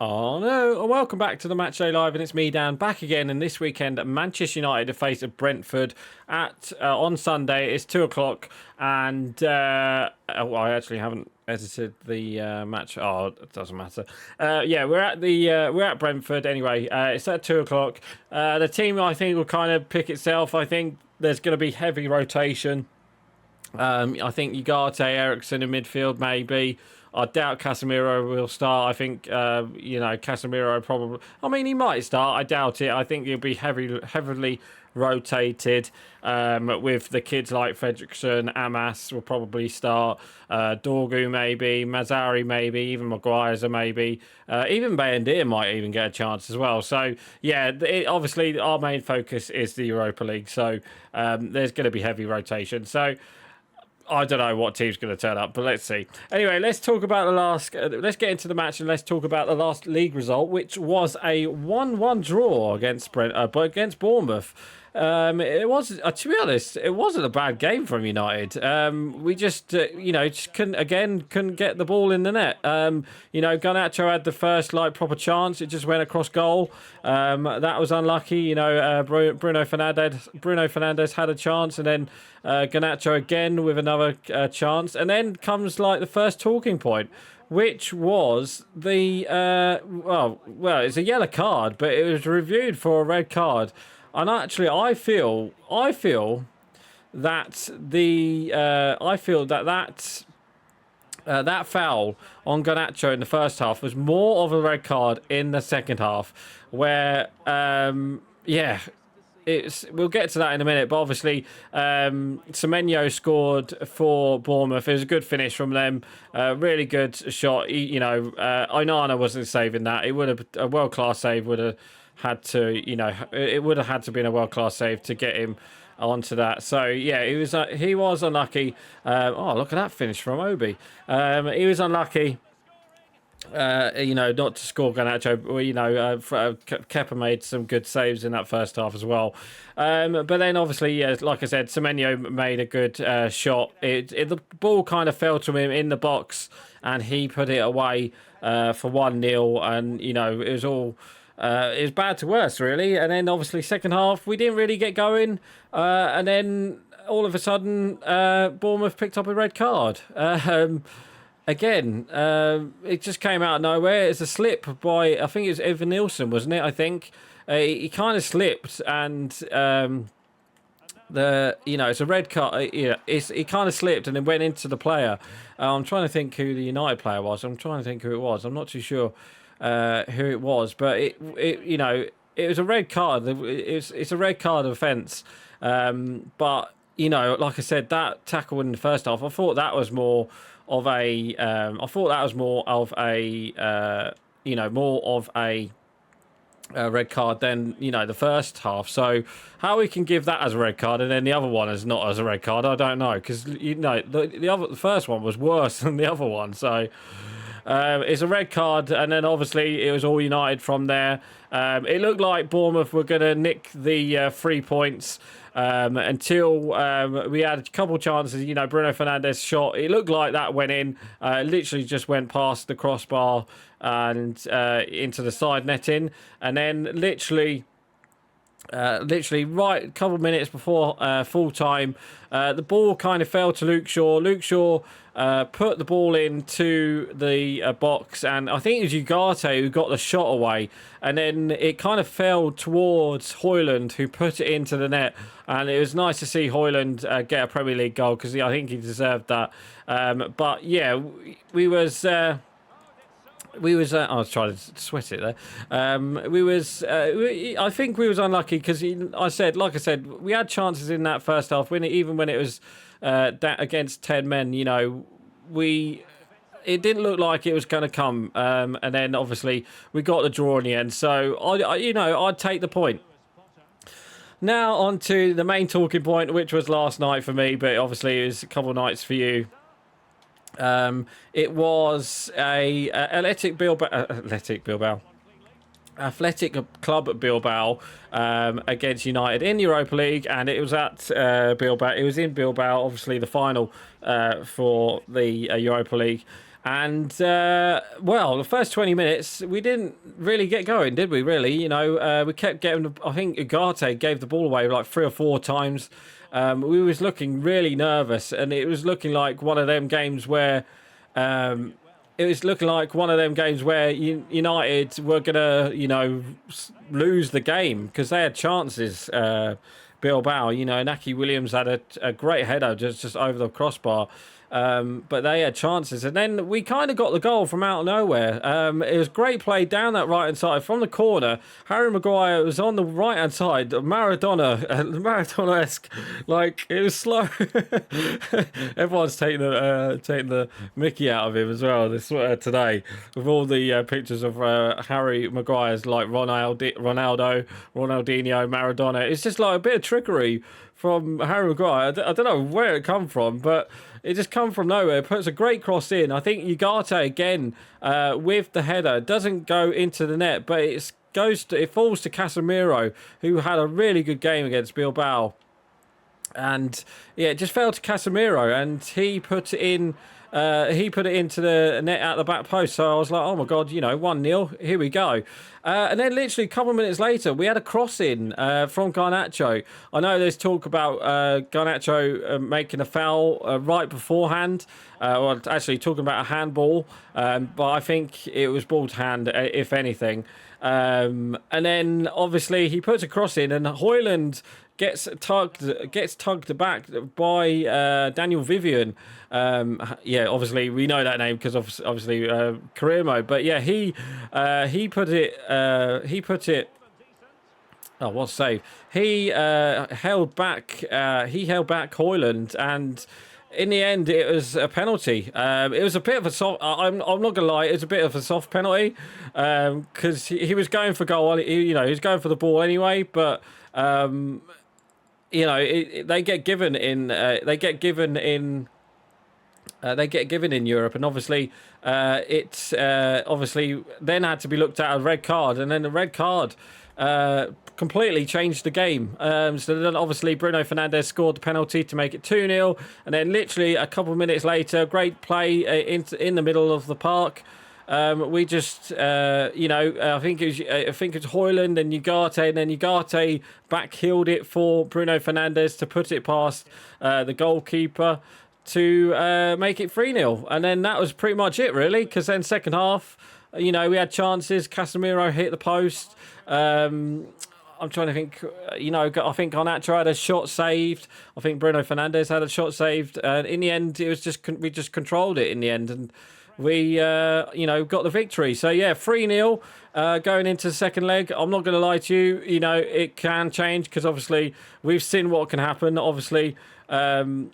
Oh no, welcome back to the Matchday Live, and it's me, Dan, back again. And this weekend, Manchester United face Brentford at on Sunday. It's 2 o'clock, and I actually haven't edited the match. Oh, it doesn't matter. Yeah, we're at Brentford anyway. It's at 2 o'clock. The team, I think, will kind of pick itself. I think there's going to be heavy rotation. I think Ugarte, Ericsson in midfield, maybe. I doubt Casemiro will start. I think, Casemiro probably... I mean, he might start. I doubt it. I think he'll be heavily rotated with the kids like Fredrickson. Amas will probably start. Dorgu maybe. Mazzari maybe. Even Maguire's a maybe. Even Bayendir might even get a chance as well. So, yeah, obviously our main focus is the Europa League. So, there's going to be heavy rotation. So... I don't know what team's going to turn up, but let's see. Anyway, let's talk about the last... let's get into the match and let's talk about the last league result, which was a 1-1 draw against Bournemouth. It was, to be honest, it wasn't a bad game from United. We just, just couldn't get the ball in the net. Garnacho had the first proper chance. It just went across goal. That was unlucky. Bruno Fernandes had a chance, and then Garnacho again with another chance, and then comes the first talking point, which was the it's a yellow card, but it was reviewed for a red card. And actually, I feel that that foul on Garnacho in the first half was more of a red card in the second half, where we'll get to that in a minute. But obviously, Semenyo scored for Bournemouth. It was a good finish from them. Really good shot. Onana wasn't saving that. It would have a world class save. Would have had to, it would have had to be a world class save to get him onto that. So yeah, he was unlucky. Look at that finish from Obi. He was unlucky. Not to score Garnacho. Kepa made some good saves in that first half as well. But then obviously, like I said, Semenyo made a good shot. The ball kind of fell to him in the box, and he put it away for 1-0. And it was all. It was bad to worse, really. And then, obviously, second half, we didn't really get going. And then, all of a sudden, Bournemouth picked up a red card. Again, it just came out of nowhere. It's a slip by, I think it was Evan Nilsson, wasn't it? I think. He kind of slipped, and it's a red card. He kind of slipped and then went into the player. I'm trying to think who the United player was. I'm trying to think who it was. I'm not too sure who it was, but it was a red card. It's a red card offence. But like I said, that tackle in the first half, I thought that was more of a red card than the first half. So how we can give that as a red card and then the other one as not as a red card, I don't know, because the first one was worse than the other one. So. It's a red card, and then obviously it was all United from there. It looked like Bournemouth were going to nick the 3 points until we had a couple chances. Bruno Fernandes shot. It looked like that went in. Literally just went past the crossbar and into the side netting, and then literally right a couple of minutes before full time, the ball kind of fell to Luke Shaw. Luke Shaw put the ball into the box, and I think it was Ugarte who got the shot away, and then it kind of fell towards Højlund, who put it into the net. And it was nice to see Højlund get a Premier League goal, because I think he deserved that. But yeah, I was trying to sweat it there. I think we was unlucky because, like I said, we had chances in that first half. Even when it was against 10 men, it didn't look like it was going to come. And then obviously we got the draw in the end. So I'd take the point. Now on to the main talking point, which was last night for me, but obviously it was a couple of nights for you. It was a Athletic Club Bilbao against United in the Europa League, and it was at Bilbao. It was in Bilbao, obviously the final for the Europa League. And well, the first 20 minutes we didn't really get going, did we? Really, we kept getting. I think Ugarte gave the ball away like 3 or 4 times. We was looking really nervous, and it was looking like one of them games where. It was looking like one of them games where United were gonna, lose the game because they had chances. Bilbao, Naki Williams had a great header just over the crossbar. But they had chances, and then we kind of got the goal from out of nowhere. It was great play down that right hand side from the corner. Harry Maguire was on the right hand side, Maradona-esque, like it was slow. Everyone's taking the Mickey out of him as well this today with all the pictures of Harry Maguire's like Ronaldo, Ronaldinho, Maradona. It's just like a bit of trickery from Harry Maguire. I don't know where it come from, but it just come from nowhere. Puts a great cross in. I think Ugarte again with the header doesn't go into the net, but it falls to Casemiro, who had a really good game against Bilbao. And yeah, it just fell to Casemiro, and he put it in. He put it into the net at the back post. So I was like, oh my God, 1-0. Here we go. And then literally a couple of minutes later, we had a cross in from Garnacho. I know there's talk about Garnacho making a foul right beforehand. Or actually talking about a handball. But I think it was ball to hand, if anything. And then obviously he puts a cross in, and Højlund gets tugged back by Daniel Vivian. Obviously we know that name because obviously career mode. But yeah, he put it. Oh, what save! He held back. He held back Højlund, and in the end, it was a penalty. It was a bit of a soft. I'm not gonna lie. It was a bit of a soft penalty because he was going for goal. He was going for the ball anyway, but. They get given in Europe, and obviously it's obviously then had to be looked at a red card, and then the red card completely changed the game. So then obviously Bruno Fernandes scored the penalty to make it 2-0, and then literally a couple of minutes later, great play in the middle of the park. We just, I think it's Højlund and Ugarte, and then Ugarte backheeled it for Bruno Fernandes to put it past the goalkeeper to make it 3-0. And then that was pretty much it, really, because then second half, we had chances. Casemiro hit the post. I'm trying to think, I think Garnacho had a shot saved. I think Bruno Fernandes had a shot saved. In the end, it was we just controlled it in the end, and we, got the victory. So, yeah, 3-0 going into the second leg. I'm not going to lie to you. It can change because, obviously, we've seen what can happen. Obviously, down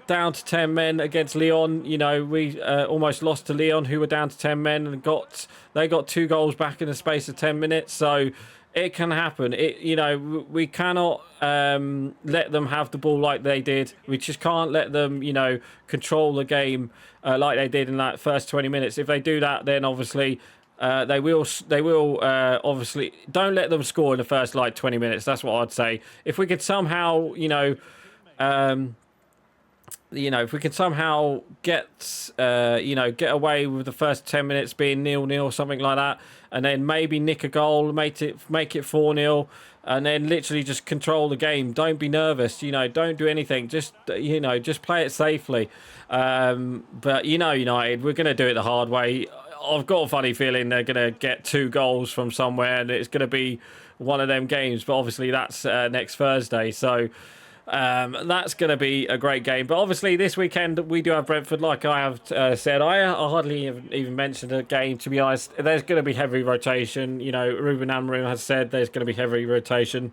to 10 men against Lyon. We almost lost to Lyon, who were down to 10 men, and they got 2 goals back in the space of 10 minutes. So it can happen. We cannot let them have the ball like they did. We just can't let them, control the game like they did in that first 20 minutes. If they do that, then obviously they will obviously don't let them score in the first 20 minutes. That's what I'd say. If we could somehow, if we can somehow get away with the first 10 minutes being 0-0, something like that, and then maybe nick a goal, make it 4-0, and then literally just control the game. Don't be nervous, don't do anything. Just play it safely. But United, we're going to do it the hard way. I've got a funny feeling they're going to get 2 goals from somewhere, and it's going to be one of them games. But obviously that's next Thursday, so. That's going to be a great game. But obviously this weekend we do have Brentford, like I have said. I hardly even mentioned a game, to be honest. There's going to be heavy rotation. Ruben Amorim has said there's going to be heavy rotation.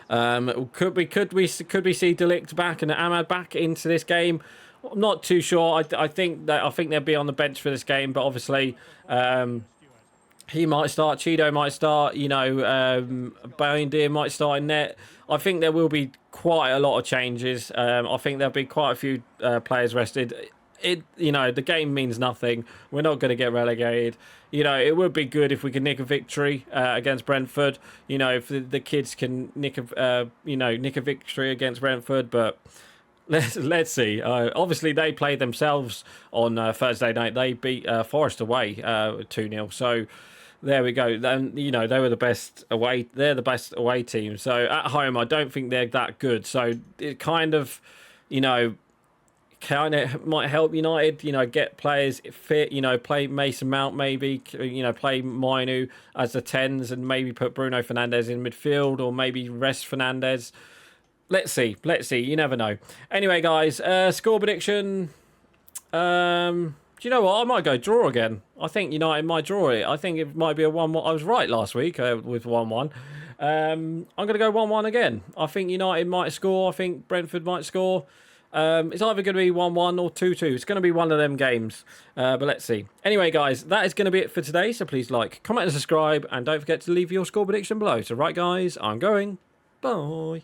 Could we see De Ligt back and Ahmad back into this game? I'm not too sure. I think they'll be on the bench for this game, but obviously he might start, Cheeto might start, Bayindir might start in net. I think there will be quite a lot of changes. I think there'll be quite a few players rested. The game means nothing. We're not going to get relegated. It would be good if we could nick a victory against Brentford. If the kids can nick a victory against Brentford, but Let's see. Obviously, they played themselves on Thursday night. They beat Forest away 2-0. So there we go. Then they were the best away. They're the best away team. So at home, I don't think they're that good. So it kind of, kind of might help United, get players fit, play Mason Mount maybe, play Mainu as the 10s and maybe put Bruno Fernandes in midfield or maybe rest Fernandes. Let's see. You never know. Anyway, guys, score prediction. Do you know what? I might go draw again. I think United might draw it. I think it might be a 1-1. I was right last week with 1-1. I'm going to go 1-1 again. I think United might score. I think Brentford might score. It's either going to be 1-1 or 2-2. It's going to be one of them games. But let's see. Anyway, guys, that is going to be it for today. So please like, comment and subscribe. And don't forget to leave your score prediction below. So right, guys, I'm going. Bye.